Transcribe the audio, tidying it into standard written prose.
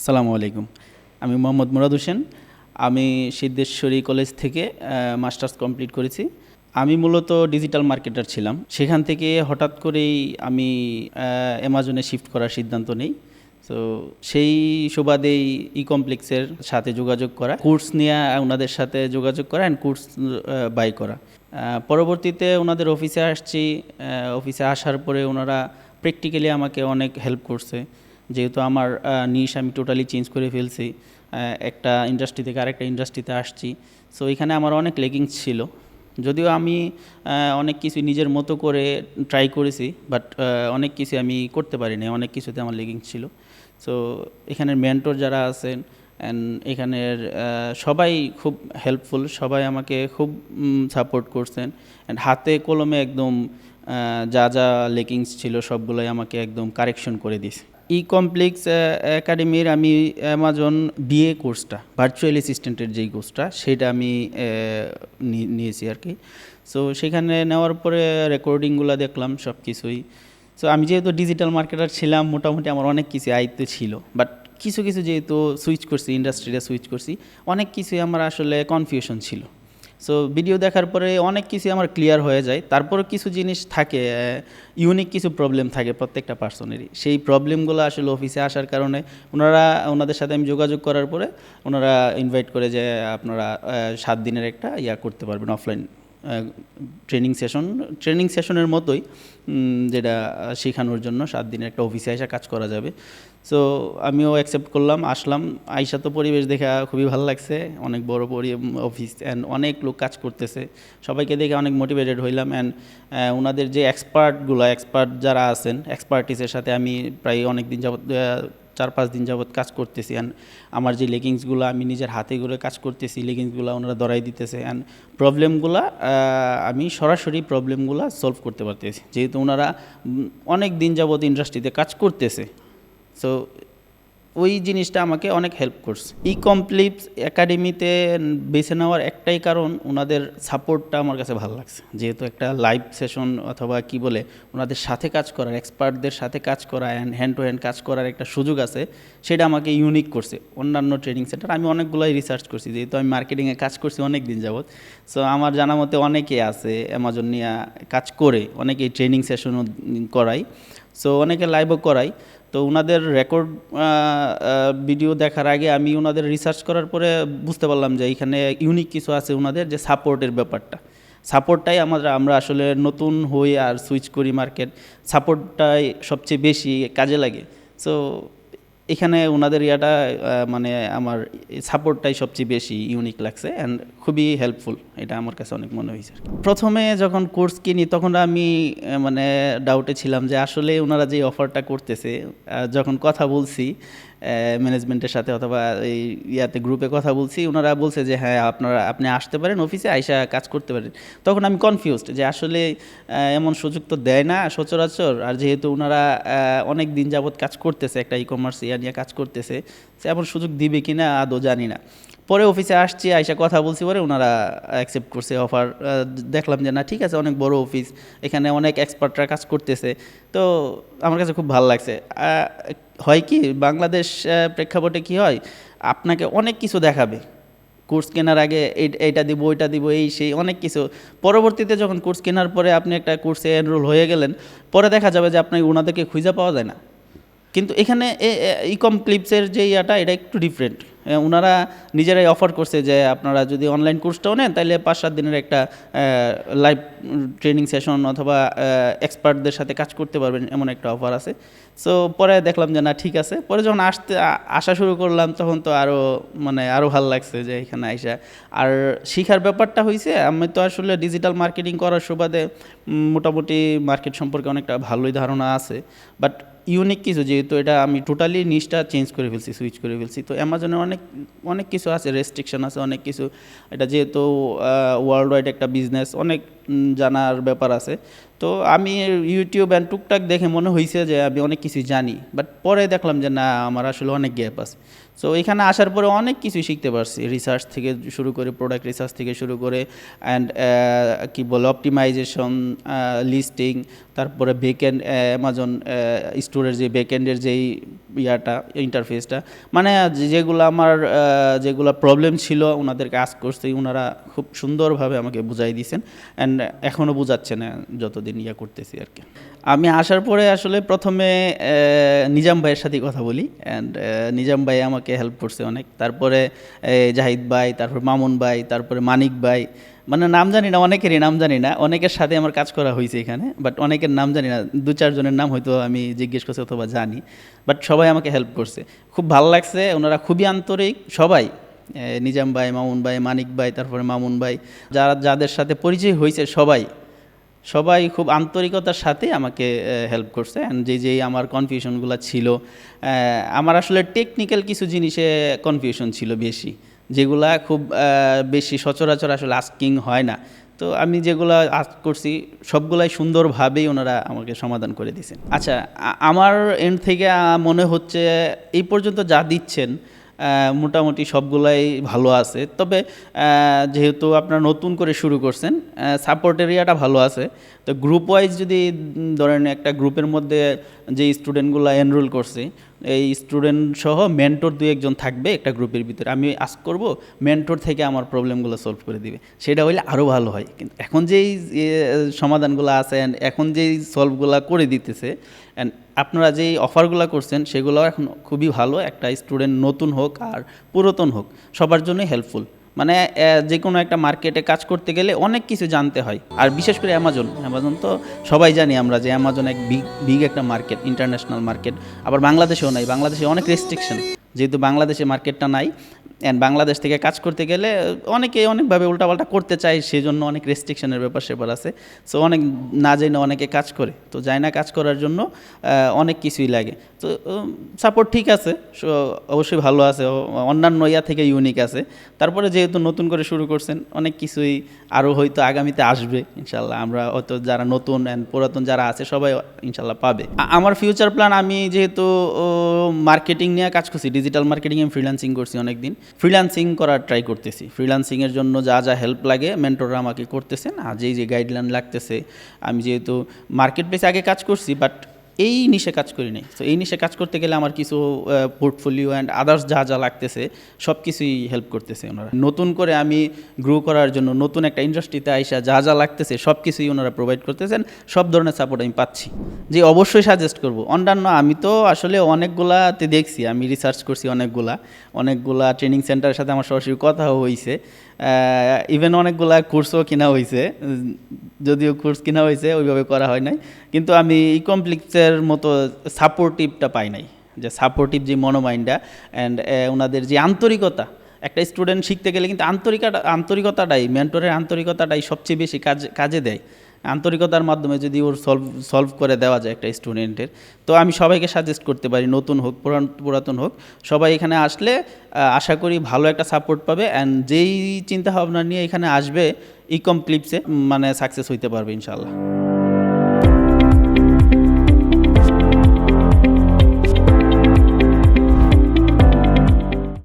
আসসালামু আলাইকুম। আমি মোহাম্মদ মুরাদ হোসেন। আমি সিদ্ধেশ্বরী কলেজ থেকে মাস্টার্স কমপ্লিট করেছি। আমি মূলত ডিজিটাল মার্কেটার ছিলাম। সেখান থেকে হঠাৎ করেই আমি অ্যামাজনে শিফট করার সিদ্ধান্ত নেই। তো সেই সুবাদেই কমপ্লেক্সের সাথে যোগাযোগ করা, কোর্স নিয়ে ওনাদের সাথে যোগাযোগ করা অ্যান্ড কোর্স বাই করা। পরবর্তীতে ওনাদের অফিসে আসছি। অফিসে আসার পরে ওনারা প্র্যাকটিক্যালি আমাকে অনেক হেল্প করছে, যেহেতু আমার নিশ আমি টোটালি চেঞ্জ করে ফেলছি। একটা ইন্ডাস্ট্রি থেকে আরেকটা ইন্ডাস্ট্রিতে আসছি। সো এখানে আমার অনেক লেগিংস ছিল, যদিও আমি অনেক কিছু নিজের মতো করে ট্রাই করেছি, বাট অনেক কিছু আমি করতে পারিনি, অনেক কিছুতে আমার লেগিংস ছিল। সো এখানের মেন্টর যারা আছেন অ্যান্ড এখানের সবাই খুব হেল্পফুল, সবাই আমাকে খুব সাপোর্ট করছেন অ্যান্ড হাতে কলমে একদম যা যা লেগিংস ছিল সবগুলোই আমাকে একদম কারেকশন করে দিয়েছে। কমপ্লেক্স একাডেমির আমি অ্যামাজন বিএ কোর্সটা, ভার্চুয়াল অ্যাসিস্ট্যান্টের যেই কোর্সটা, সেটা আমি নিয়েছি আর কি। সো সেখানে নেওয়ার পরে রেকর্ডিংগুলো দেখলাম সব কিছুই। সো আমি যেহেতু ডিজিটাল মার্কেটার ছিলাম, মোটামুটি আমার অনেক কিছু আয়ত্ত ছিল, বাট কিছু কিছু যেহেতু সুইচ করছি, ইন্ডাস্ট্রিটা সুইচ করছি, অনেক কিছুই আমার আসলে কনফিউশন ছিল। সো ভিডিও দেখার পরে অনেক কিছু আমার ক্লিয়ার হয়ে যায়। তারপরে কিছু জিনিস থাকে, ইউনিক কিছু প্রবলেম থাকে প্রত্যেকটা পার্সনেরই। সেই প্রবলেমগুলো আসলে অফিসে আসার কারণে ওনাদের সাথে আমি যোগাযোগ করার পরে ওনারা ইনভাইট করে যে আপনারা 7 দিনের একটা করতে পারবেন অফলাইন ট্রেনিং সেশনের মতোই, যেটা শেখানোর জন্য 7 দিনের একটা অফিসে এসে কাজ করা যাবে। সো আমিও অ্যাকসেপ্ট করলাম, আসলাম। আইসা তো পরিবেশ দেখা খুবই ভালো লাগছে, অনেক বড় অফিস অ্যান্ড অনেক লোক কাজ করতেছে, সবাইকে দেখে অনেক মোটিভেটেড হইলাম। অ্যান্ড ওনাদের যে এক্সপার্ট যারা আছেন, এক্সপার্টিসের সাথে আমি প্রায় অনেক দিন যাবত 4-5 দিন যাবৎ কাজ করতেছি। অ্যান্ড আমার যে লেগিংসগুলো আমি নিজের হাতে করে কাজ করতেছি, লেগিংসগুলো ওনারা ধরাই দিতেছে অ্যান্ড প্রবলেমগুলো আমি সরাসরি প্রবলেমগুলো সলভ করতে পারতেছি, যেহেতু ওনারা অনেক দিন যাবৎ ইন্ডাস্ট্রিতে কাজ করতেছে। সো ওই জিনিসটা আমাকে অনেক হেল্প করছে। কমপ্লেক্স একাডেমিতে বেছে নেওয়ার একটাই কারণ, ওনাদের সাপোর্টটা আমার কাছে ভালো লাগছে, যেহেতু একটা লাইভ সেশন অথবা কি বলে ওনাদের সাথে কাজ করার, এক্সপার্টদের সাথে কাজ করা অ্যান্ড হ্যান্ড টু হ্যান্ড কাজ করার একটা সুযোগ আছে, সেটা আমাকে ইউনিক করছে অন্যান্য ট্রেনিং সেন্টার। আমি অনেকগুলোই রিসার্চ করছি, যেহেতু আমি মার্কেটিংয়ে কাজ করছি অনেক দিন যাবৎ। সো আমার জানা মতে অনেকে আছে অ্যামাজন নিয়ে কাজ করে, অনেকেই ট্রেনিং সেশনও করাই, সো অনেকে লাইভও করাই। তো ওনাদের রেকর্ড ভিডিও দেখার আগে আমি ওনাদের রিসার্চ করার পরে বুঝতে পারলাম যে এখানে ইউনিক কিছু আছে, ওনাদের যে সাপোর্টের ব্যাপারটা, সাপোর্টটাই আমরা আসলে নতুন হই আর সুইচ করি মার্কেট, সাপোর্টটাই সবচেয়ে বেশি কাজে লাগে। সো এখানে ওনাদের মানে আমার সাপোর্টটাই সবচেয়ে বেশি ইউনিক লাগছে অ্যান্ড খুবই হেল্পফুল, এটা আমার কাছে অনেক মনে হয়েছে। প্রথমে যখন কোর্স কিনি তখন আমি মানে ডাউটে ছিলাম যে আসলে ওনারা যে অফারটা করতেছে, যখন কথা বলছি ম্যানেজমেন্টের সাথে অথবা এই গ্রুপে কথা বলছি, ওনারা বলছে যে হ্যাঁ আপনি আসতে পারেন অফিসে, আইসা কাজ করতে পারেন। তখন আমি কনফিউজড যে আসলে এমন সুযোগ তো দেয় না সচরাচর, আর যেহেতু ওনারা অনেক দিন যাবৎ কাজ করতেছে, একটা কমার্স নিয়ে কাজ করতেছে, এমন সুযোগ দিবে কি না আদৌ জানি না। পরে অফিসে আসছি, আইসা কথা বলছি, পরে ওনারা অ্যাকসেপ্ট করছে অফার। দেখলাম যে না ঠিক আছে, অনেক বড় অফিস, এখানে অনেক এক্সপার্টরা কাজ করতেছে, তো আমার কাছে খুব ভালো লাগছে। হয় কি বাংলাদেশ প্রেক্ষাপটে কি হয়, আপনাকে অনেক কিছু দেখাবে কোর্স কেনার আগে, এইটা দিব ওইটা দিব এই সেই অনেক কিছু। পরবর্তীতে যখন কোর্স কেনার পরে আপনি একটা কোর্সে এনরোল হয়ে গেলেন, পরে দেখা যাবে যে আপনাকে ওনাদেরকে খুঁজে পাওয়া যায় না। কিন্তু এখানে ক্লিপসের যে এটা একটু ডিফারেন্ট। ওনারা নিজেরাই অফার করছে যে আপনারা যদি অনলাইন কোর্সটাও নেন, তাহলে 5-7 দিনের একটা লাইভ ট্রেনিং সেশন অথবা এক্সপার্টদের সাথে কাজ করতে পারবেন, এমন একটা অফার আছে। সো পরে দেখলাম যে না ঠিক আছে। পরে যখন আসা শুরু করলাম, তখন তো আরও ভালো লাগছে যে এখানে আইসা। আর শিখার ব্যাপারটা হয়েছে, আমি তো আসলে ডিজিটাল মার্কেটিং করার সুবাদে মোটামুটি মার্কেট সম্পর্কে অনেকটা ভালোই ধারণা আছে, বাট ইউনিক কিছু, যেহেতু এটা আমি টোটালি নিশটা চেঞ্জ করে ফেলছি, সুইচ করে ফেলছি। তো অ্যামাজনে অনেক কিছু আছে, রেস্ট্রিকশন আছে অনেক কিছু। এটা যেহেতু ওয়ার্ল্ড ওয়াইড একটা বিজনেস, অনেক জানার ব্যাপার আছে। তো আমি ইউটিউব অ্যান্ড টুকটাক দেখে মনে হয়েছে যে আমি অনেক কিছুই জানি, বাট পরে দেখলাম যে না, আমার আসলে অনেক গ্যাপ আছে। সো এখানে আসার পরে অনেক কিছুই শিখতে পারছি, রিসার্চ থেকে শুরু করে, প্রোডাক্ট রিসার্চ থেকে শুরু করে, অ্যান্ড কী বলে অপটিমাইজেশন, লিস্টিং, তারপরে ব্যাকএন্ড অ্যামাজন স্টোরের যে ব্যাকএন্ডের যেই ইয়াটা, ইন্টারফেসটা, মানে যেগুলো আমার যেগুলো প্রবলেম ছিল ওনাদেরকে আস্ক করছি, ওনারা খুব সুন্দরভাবে আমাকে বুঝাই দিয়েছেন, অ্যান্ড এখনও বোঝাচ্ছেন যতদিন ইয়া করতেছি আর কি। আমি আসার পরে আসলে প্রথমে নিজাম ভাইয়ের সাথে কথা বলি, অ্যান্ড নিজাম ভাই আমাকে হেল্প করছে অনেক। তারপরে জাহিদ ভাই, তারপর মামুন ভাই, তারপরে মানিক ভাই, মানে নাম জানি না, অনেকেরই নাম জানি না, অনেকের সাথে আমার কাজ করা হয়েছে এখানে, বাট অনেকের নাম জানি না, 2-4 জনের নাম হয়তো আমি জিজ্ঞেস করছি অথবা জানি, বাট সবাই আমাকে হেল্প করছে। খুব ভালো লাগছে, ওনারা খুবই আন্তরিক সবাই, নিজাম ভাই, মামুন ভাই, মানিক ভাই, তারপরে মামুন ভাই, যাদের সাথে পরিচয় হয়েছে সবাই খুব আন্তরিকতার সাথে আমাকে হেল্প করছে। অ্যান্ড যেই আমার কনফিউশনগুলো ছিল, আমার আসলে টেকনিক্যাল কিছু জিনিসে কনফিউশন ছিল বেশি, যেগুলা খুব বেশি সচরাচর আসলে আস্কিং হয় না। তো আমি যেগুলো আস্ক করছি সবগুলাই সুন্দরভাবেই ওনারা আমাকে সমাধান করে দিয়েছেন। আচ্ছা, আমার এন্ড থেকে মনে হচ্ছে এই পর্যন্ত যা দিচ্ছেন মোটামুটি সবগুলাই ভালো আছে। তবে যেহেতু আপনারা নতুন করে শুরু করছেন, সাপোর্ট এরিয়াটা ভালো আছে। তো গ্রুপ ওয়াইজ যদি ধরেন একটা গ্রুপের মধ্যে যে স্টুডেন্টগুলো এনরোল করছে, এই স্টুডেন্ট সহ মেন্টর 2-1 জন থাকবে একটা গ্রুপের ভিতরে, আমি আস্ক করব, মেন্টর থেকে আমার প্রবলেমগুলো সলভ করে দিবে, সেটা হইলে আরও ভালো হয়। কিন্তু এখন যেই সমাধানগুলো আছে, এখন যেই সলভগুলো করে দিতেছে, অ্যান্ড আপনারা যেই অফারগুলো করছেন সেগুলো এখন খুবই ভালো। একটা স্টুডেন্ট নতুন হোক আর পুরাতন হোক, সবার জন্যই হেল্পফুল। মানে যে কোনো একটা মার্কেটে কাজ করতে গেলে অনেক কিছু জানতে হয়, আর বিশেষ করে অ্যামাজন তো সবাই জানি আমরা যে অ্যামাজন এক বিগ একটা মার্কেট, ইন্টারন্যাশনাল মার্কেট। আবার বাংলাদেশেও নাই, বাংলাদেশে অনেক রেস্ট্রিকশন, যেহেতু বাংলাদেশে মার্কেটটা নাই, অ্যান্ড বাংলাদেশ থেকে কাজ করতে গেলে অনেকে অনেকভাবে উল্টাপাল্টা করতে চায়, সেজন্য অনেক রেস্ট্রিকশনের ব্যাপার আছে। সো অনেক না যাই না অনেকে কাজ করে, তো যায় না কাজ করার জন্য অনেক কিছুই লাগে। তো সাপোর্ট ঠিক আছে, অবশ্যই ভালো আছে, অন্যান্য ইয়া থেকে ইউনিক আছে। তারপরে যেহেতু নতুন করে শুরু করছেন, অনেক কিছুই আরও হয়তো আগামীতে আসবে ইনশাল্লাহ। আমরা হয়তো যারা নতুন অ্যান্ড পুরাতন যারা আছে সবাই ইনশাল্লাহ পাবে। আমার ফিউচার প্ল্যান, আমি যেহেতু মার্কেটিং নিয়ে কাজ করছি, ডিজিটাল মার্কেটিং এ ফ্রিল্যান্সিং করছি অনেক দিন, ফ্রিল্যান্সিং করার ট্রাই করতেছি। ফ্রিল্যান্সিংয়ের জন্য যা যা হেল্প লাগে মেন্টররা আমাকে করতেছেন, আর যে গাইডলাইন লাগতেছে, আমি যেহেতু মার্কেট প্লেসে আগে কাজ করছি বাট এই নিশে কাজ করি নাই। তো এই নিশে কাজ করতে গেলে আমার কিছু পোর্টফোলিও অ্যান্ড আদার্স যা যা লাগতেছে সব কিছুই হেল্প করতেছে ওনারা। নতুন করে আমি গ্রো করার জন্য নতুন একটা ইন্ডাস্ট্রিতে আইসা যা যা লাগতেছে সব কিছুই ওনারা প্রোভাইড করতেছেন, সব ধরনের সাপোর্ট আমি পাচ্ছি। যে অবশ্যই সাজেস্ট করব। অন্যান্য আমি তো আসলে অনেকগুলাতে দেখছি, আমি রিসার্চ করছি অনেকগুলা ট্রেনিং সেন্টারের সাথে আমার সরাসরি কথাও হয়েছে, ইভেন অনেকগুলা কোর্সও কিনা হয়েছে, যদিও কোর্স কিনা হয়েছে ওইভাবে করা হয় নাই, কিন্তু আমি ইকমপ্লেক্সের মতো সাপোর্টিভটা পাই নাই, যে সাপোর্টিভ যে মনোমাইন্ডটা অ্যান্ড ওনাদের যে আন্তরিকতা। একটা স্টুডেন্ট শিখতে গেলে কিন্তু আন্তরিকতাটাই, মেন্টরের আন্তরিকতাটাই সবচেয়ে বেশি কাজে দেয়। আন্তরিকতার মাধ্যমে যদি ওর সলভ করে দেওয়া যায় একটা স্টুডেন্টের, তো আমি সবাইকে সাজেস্ট করতে পারি, নতুন হোক পুরাতন হোক, সবাই এখানে আসলে আশা করি ভালো একটা সাপোর্ট পাবে, অ্যান্ড যেই চিন্তাভাবনা নিয়ে এখানে আসবে ইকমপ্লিপসে মানে সাকসেস হইতে পারবে ইনশাআল্লাহ।